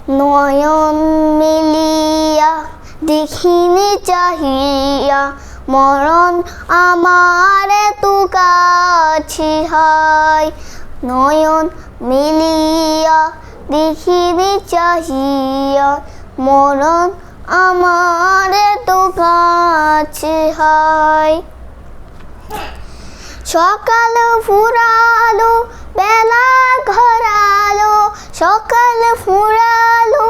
নয়ন মিলিয়া দেখিনি চাহিয়া মরণ আমার তু কাছে হায়। নয়ন মিলিয়া দেখিনি চাহিয়া মরণ আমার তু কাছে হায়। সকাল ফুরালো বেলা ঘরালো, সকাল ফুরালো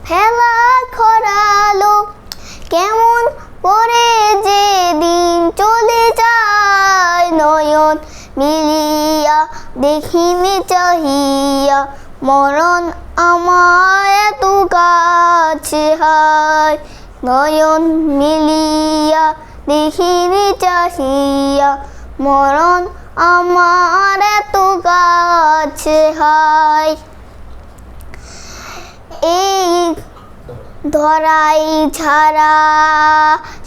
বেলা ঘরালো, কেমন করে যে দিন চলে যায়। নয়ন মিলিয়া দেখিনি চাহিয়া মরণ আমার তু কাছে হায়। নয়ন মিলিয়া দেখিনি চাহিয়া মরণ আমার তু কাছে হায়। এই ধরাই ছাড়া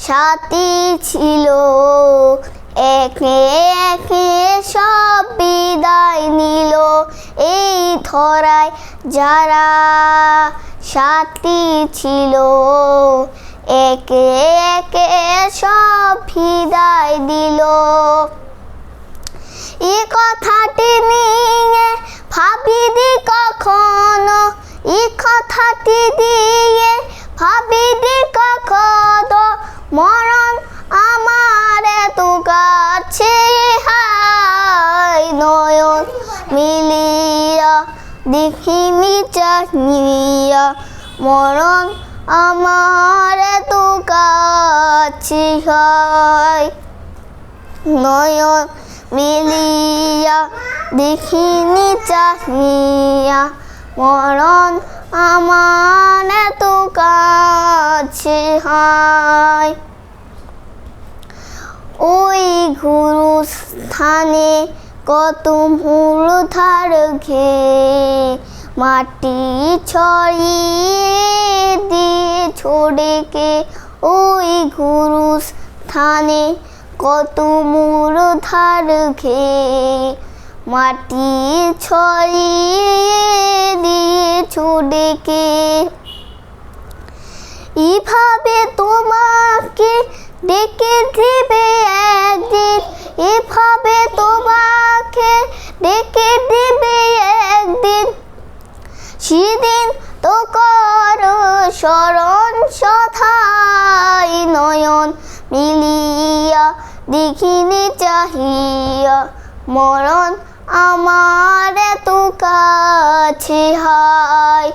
সাথী ছিল, একে একে সব বিদায় নিল। এই ধরাই যারা সাথী ছিল, একে একে সব বিদায় দিল। এ কথাটি নিয়ে ভাবিনি কখনো, এ কথাটি দিয়ে ভাবিনি কখনো, মরণ আমার তু কাছে হায়। নয়ন মিলিয়া দেখিনি চাহিয়া মরণ আমার তু কাছে হায়। নয়ন মিলিয়া দেখিনি চাহিয়া মরণ আমার তু কাছে হায়। ওই গুরুস্থানে কত মূলধার খেয়ে মাটি ছড়িয়ে দিয়ে ছড়েকে। ওই গুরুস্থানে কত মূলধার খেয়ে মাটি ছড়িয়ে দিয়ে ছড়েকে। এভাবে তোমাকে ডেকে দিবে একদিন, এভাবে তোমাকে ডেকে দিবে একদিন, সেদিন তো করো স্মরণ সদাই। নয়ন মিলিয়া দেখিনি চাহিয়া মরণ আমার তু কাছে হায়।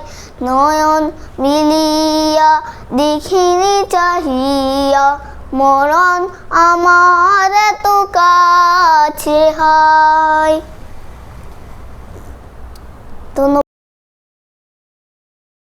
নয়ন মিলিয়া দেখিনি চাহিয়া মরণ আমার তু কাছে হায়।